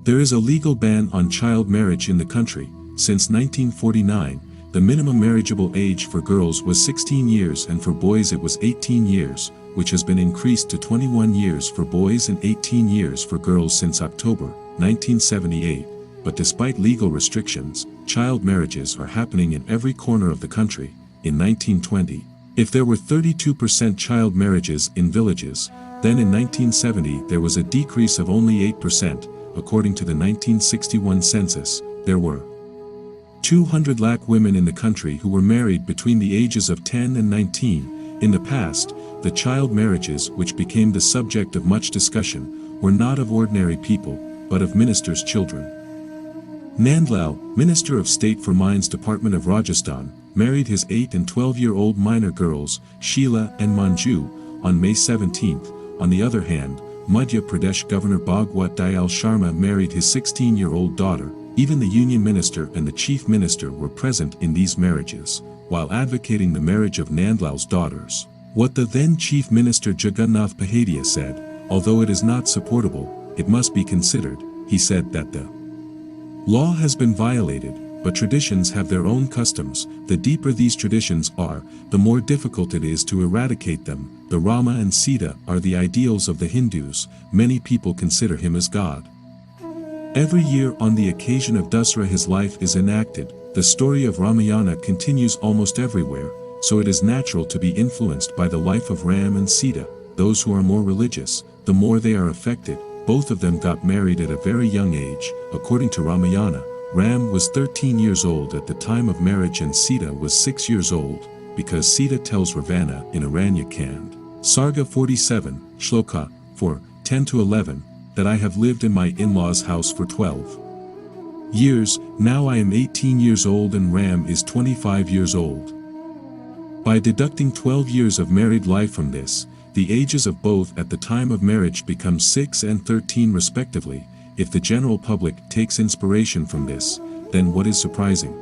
There is a legal ban on child marriage in the country. Since 1949, the minimum marriageable age for girls was 16 years and for boys it was 18 years, which has been increased to 21 years for boys and 18 years for girls since October 1978. But despite legal restrictions, child marriages are happening in every corner of the country. In 1920, if there were 32% child marriages in villages, then in 1970 there was a decrease of only 8%. According to the 1961 census, there were 200 lakh women in the country who were married between the ages of 10 and 19. In the past, the child marriages which became the subject of much discussion were not of ordinary people, but of ministers' children. Nandlal, Minister of State for Mines Department of Rajasthan, married his 8 and 12-year-old minor girls, Sheila and Manju, on May 17. On the other hand, Madhya Pradesh Governor Bhagwat Dayal Sharma married his 16-year-old daughter. Even the Union Minister and the Chief Minister were present in these marriages, while advocating the marriage of Nandlal's daughters. What the then Chief Minister Jagannath Pahadia said, although it is not supportable, it must be considered. He said that the law has been violated, but traditions have their own customs. The deeper these traditions are, the more difficult it is to eradicate them. The Rama and Sita are the ideals of the Hindus. Many people consider him as God. Every year on the occasion of Dasara his life is enacted. The story of Ramayana continues almost everywhere, so it is natural to be influenced by the life of Ram and Sita. Those who are more religious, the more they are affected. Both of them got married at a very young age. According to Ramayana, Ram was 13 years old at the time of marriage and Sita was 6 years old, because Sita tells Ravana in Aranyakand, Sarga 47, Shloka 4, 10-11, that I have lived in my in-laws' house for 12 years, now I am 18 years old and Ram is 25 years old. By deducting 12 years of married life from this, the ages of both at the time of marriage become 6 and 13 respectively. If the general public takes inspiration from this, then what is surprising?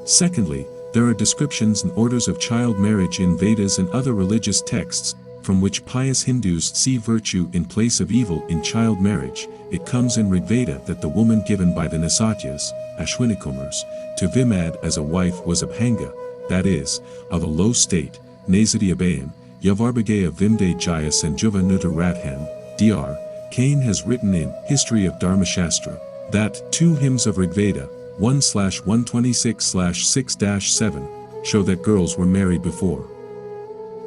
Secondly, there are descriptions and orders of child marriage in Vedas and other religious texts, from which pious Hindus see virtue in place of evil in child marriage. It comes in Rigveda that the woman given by the Nasatyas, Ashwinikumars, to Vimad as a wife was Abhanga, that is, of a low state, Nazadyabayan, Yavarbagaya Vimde Jayas and Juva Nuta Radhan, Dr. Kane has written in History of Dharmashastra, that 2 hymns of Rigveda, 1/126/6-7, show that girls were married before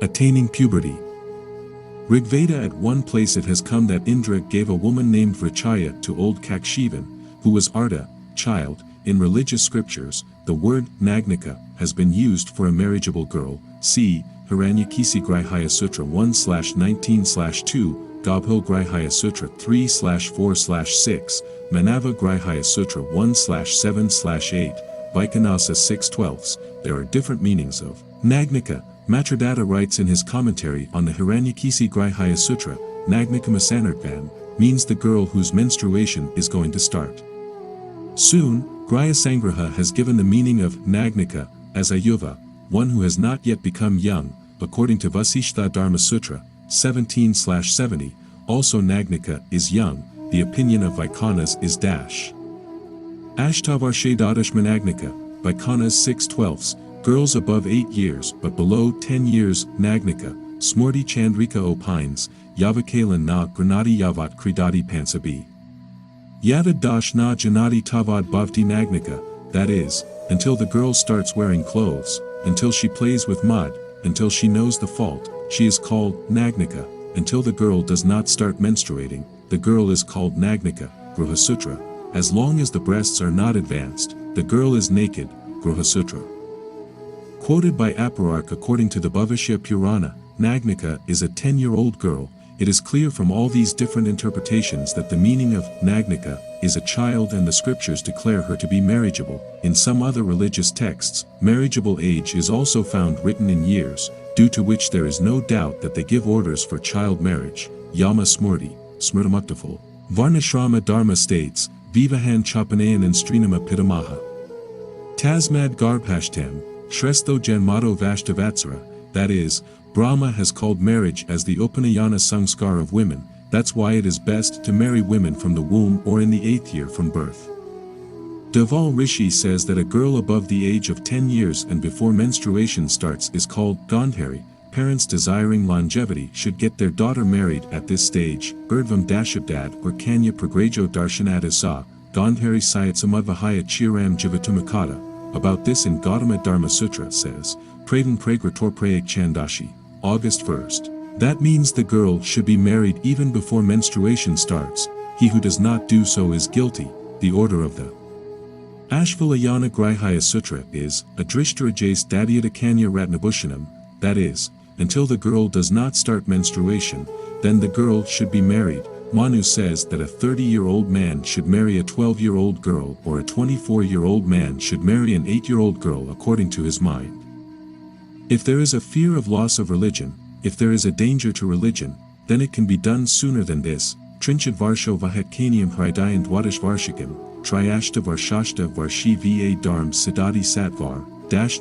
attaining puberty. Rigveda at one place it has come that Indra gave a woman named Vrichaya to old Kakshivan, who was Arta, child. In religious scriptures, the word Nagnika has been used for a marriageable girl. See Hiranyakesi Grihaya Sutra 1/19/2, Gabhil Grihaya Sutra 3/4/6, Manava Grihaya Sutra 1/7/8, Vaikhanasa 6/12. There are different meanings of Nagnika. Matradatta writes in his commentary on the Hiranyakesi Grihaya Sutra, Nagnika Masanartvan means the girl whose menstruation is going to start soon. Griha Sangraha has given the meaning of Nagnika as a yuva, one who has not yet become young. According to Vasishtha Dharma Sutra 17/70, also Nagnika is young. The opinion of Vaikanas is dash. Ashtavarshe Dadashmanagnika, Vaikanas 6/12, girls above 8 years but below 10 years, Nagnika. Smurti Chandrika opines, Yavakalan na Granadi Yavat Kridati Pansabi. Yavad dash na Janati Tavad Bhavti Nagnika, that is, until the girl starts wearing clothes, until she plays with mud, until she knows the fault, she is called Nagnika. Until the girl does not start menstruating, the girl is called Nagnika, Gruha Sutra. As long as the breasts are not advanced, the girl is naked, Gruha Sutra. Quoted by Aparark according to the Bhavishya Purana, Nagnika is a 10-year-old girl. It is clear from all these different interpretations that the meaning of Nagnika is a child and the scriptures declare her to be marriageable. In some other religious texts, marriageable age is also found written in years, due to which there is no doubt that they give orders for child marriage. Yama Smurti, Smrtamuktaful. Varnashrama Dharma states, Vivahan Chapanayan and Srinama Pitamaha. Tasmad Garbhashtam, Shresto Janmato Vashtavatsara, that is, Brahma has called marriage as the Upanayana Sanskar of women, That's why it is best to marry women from the womb or in the 8th year from birth. Deval Rishi says that a girl above the age of 10 years and before menstruation starts is called Gandhari. Parents desiring longevity should get their daughter married at this stage. Urdvam Dashabdad or Kanya Pragrajo Darshanadasa, Gandhari Sayatsamadvahaya Chiram Jivatumakata. About this in Gautama Dharma Sutra says, Pravan Pragrator Prayag Chandashi, August 1st. That means the girl should be married even before menstruation starts. He who does not do so is guilty. The order of the Ashvalayana Grihaya Sutra is, Adrishtarajas Dadyata Kanya Ratnabhushanam, that is, until the girl does not start menstruation, then the girl should be married. Manu says that a 30-year-old man should marry a 12-year-old girl or a 24-year-old man should marry an 8-year-old girl according to his mind. If there is a fear of loss of religion, if there is a danger to religion, then it can be done sooner than this. Trinchad Varsho Vahatkaniam Hridayan Dwadish Varshikam, Triashta Varshashta Varshi Va Dharm Siddhati Satvar,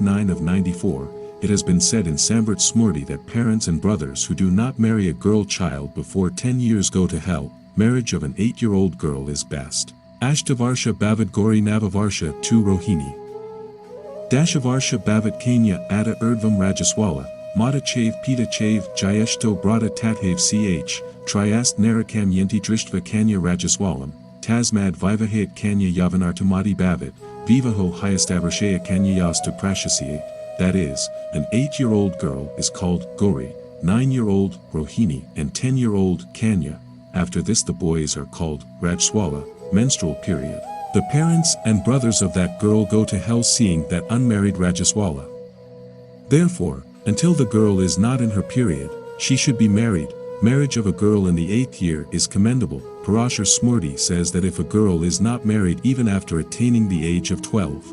9 of 94. It has been said in Samvrt Smurti that parents and brothers who do not marry a girl child before 10 years go to hell. Marriage of an 8-year-old girl is best. Ashtavarsha Bavad Gori Navavarsha 2 Rohini. Dashavarsha Bavad Kanya Ada Urdvam Rajaswala, Mata Chave Pita Chave Jayeshto Brata Tathav Ch, Triast Narakam Yenti Drishtva Kanya Rajaswalam, Tasmad Vivahayat Kanya Yavanartamati Bavad, Vivaho Hyastavarshaya Kanya Yasta Prashasiate. That is, an 8-year-old girl is called Gauri, 9-year-old Rohini and 10-year-old Kanya. After this the boys are called Rajswala, menstrual period. The parents and brothers of that girl go to hell seeing that unmarried Rajaswala. Therefore, until the girl is not in her period, she should be married. Marriage of a girl in the 8th year is commendable. Parashar Smurti says that if a girl is not married even after attaining the age of 12,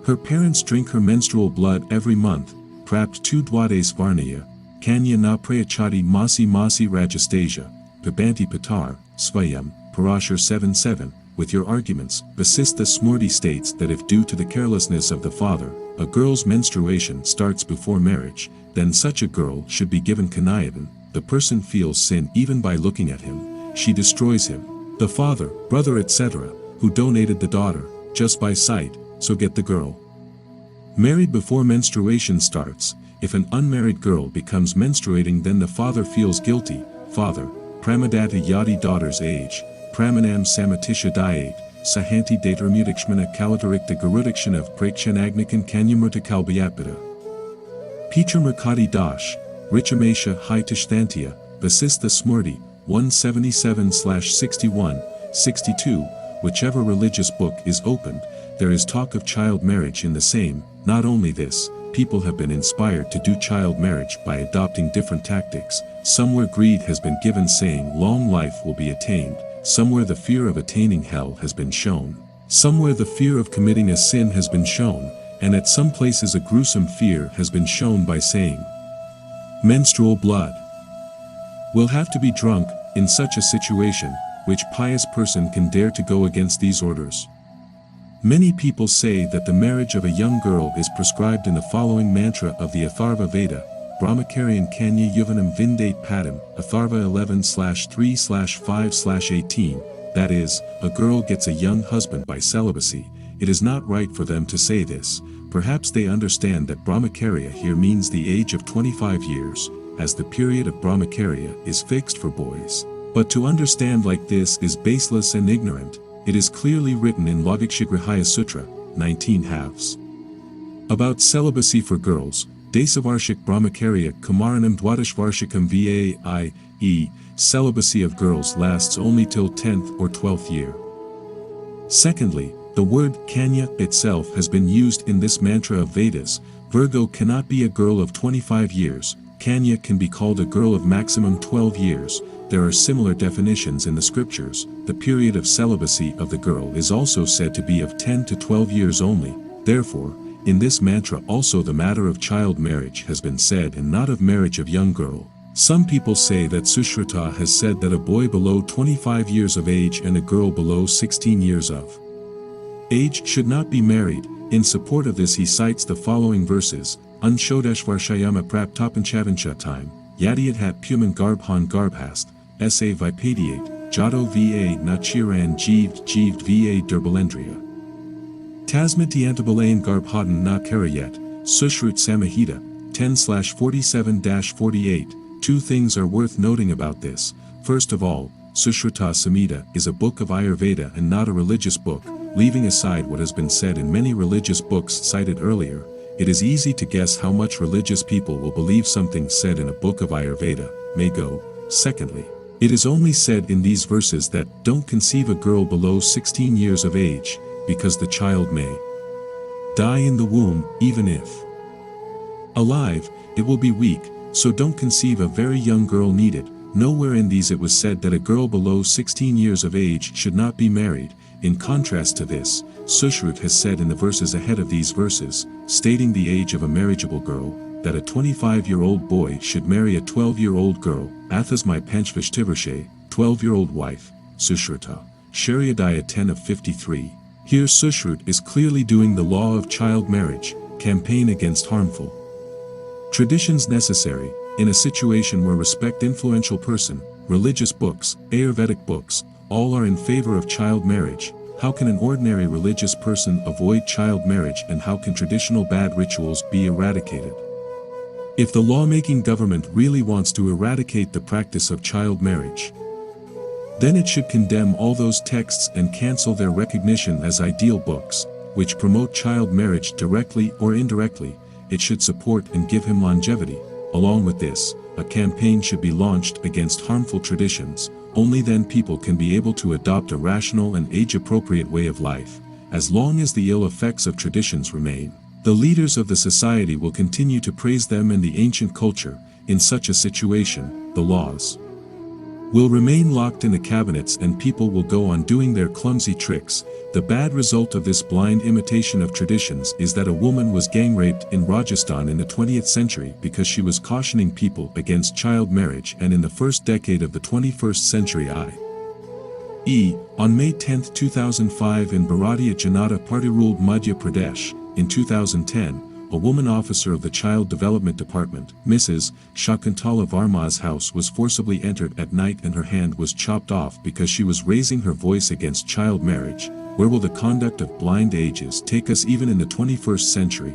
her parents drink her menstrual blood every month. Prapt tu dwades varnaya, Kanya na prayachati masi masi rajastasia, Pibanti Patar, Svayam, Parashar 7:7. With your arguments, Vasistha Smurti states that if due to the carelessness of the father, a girl's menstruation starts before marriage, then such a girl should be given Kanayadan. The person feels sin even by looking at him, she destroys him. The father, brother etc., who donated the daughter, just by sight, so get the girl married before menstruation starts. If an unmarried girl becomes menstruating then the father feels guilty. Father, Pramadatta Yadi daughter's age, Pramanam Samatisha Diate, Sahanti Datarmudikshmana Kalatarikta Garudikshana of Prakshanagnikan Kanyamurta Kalbayatpita. Pitramakati Dash, Richamesha Haitishtantia, Vasistha Smurti, 177/61, 62, whichever religious book is opened, there is talk of child marriage in the same. Not only this, people have been inspired to do child marriage by adopting different tactics. Somewhere greed has been given saying long life will be attained, somewhere the fear of attaining hell has been shown, somewhere the fear of committing a sin has been shown, and at some places a gruesome fear has been shown by saying, menstrual blood will have to be drunk. In such a situation, which pious person can dare to go against these orders? Many people say that the marriage of a young girl is prescribed in the following mantra of the Atharva Veda, Brahmacharyan Kanya Yuvanam Vindate Padam, Atharva 11/3/5/18, that is, a girl gets a young husband by celibacy. It is not right for them to say this. Perhaps they understand that Brahmacharya here means the age of 25 years, as the period of Brahmacharya is fixed for boys. But to understand like this is baseless and ignorant. It is clearly written in Lavikshigrihaya Sutra, 19 halves. About celibacy for girls, Desavarshik Brahmacharya Kumaranam Dwadishvarshikam Vaie, celibacy of girls lasts only till 10th or 12th year. Secondly, the word Kanya itself has been used in this mantra of Vedas. Virgo cannot be a girl of 25 years, Kanya can be called a girl of maximum 12 years. There are similar definitions in the scriptures. The period of celibacy of the girl is also said to be of 10 to 12 years only. Therefore, in this mantra also the matter of child marriage has been said and not of marriage of young girl. Some people say that Sushruta has said that a boy below 25 years of age and a girl below 16 years of age should not be married. In support of this he cites the following verses, Unshodeshvarshayama Praptapanchavancha time, Yadiyat hat Puman Garbhan Garbhast, sa vipadiate, jado va nachiran jeeved va durbalendria. Tasmatiantabalayan garbhadan na karayet, sushrut samahita, 10/47-48. Two things are worth noting about this. First of all, Sushruta Samhita is a book of Ayurveda and not a religious book. Leaving aside what has been said in many religious books cited earlier, it is easy to guess how much religious people will believe something said in a book of Ayurveda may go. Secondly, it is only said in these verses that don't conceive a girl below 16 years of age, because the child may die in the womb, even if alive, it will be weak, so don't conceive a very young girl needed. Nowhere in these it was said that a girl below 16 years of age should not be married. In contrast to this, Sushrut has said in the verses ahead of these verses, stating the age of a marriageable girl, that a 25-year-old boy should marry a 12-year-old girl, Athas my Panchvishtivarshe, 12-year-old wife, Sushruta, Shariadaya 10/53. Here Sushrut is clearly doing the law of child marriage, campaign against harmful traditions necessary, in a situation where respect influential person, religious books, Ayurvedic books, all are in favor of child marriage. How can an ordinary religious person avoid child marriage, and how can traditional bad rituals be eradicated? If the lawmaking government really wants to eradicate the practice of child marriage, then it should condemn all those texts and cancel their recognition as ideal books, which promote child marriage directly or indirectly. It should support and give him longevity. Along with this, a campaign should be launched against harmful traditions. Only then people can be able to adopt a rational and age-appropriate way of life. As long as the ill effects of traditions remain, the leaders of the society will continue to praise them and the ancient culture. In such a situation, the laws will remain locked in the cabinets and people will go on doing their clumsy tricks. The bad result of this blind imitation of traditions is that a woman was gang-raped in Rajasthan in the 20th century because she was cautioning people against child marriage, and in the first decade of the 21st century i.e., on May 10, 2005 in Bharatiya Janata Party-ruled Madhya Pradesh. In 2010, a woman officer of the Child Development Department, Mrs. Shakuntala Varma's house was forcibly entered at night and her hand was chopped off because she was raising her voice against child marriage. Where will the conduct of blind ages take us even in the 21st century?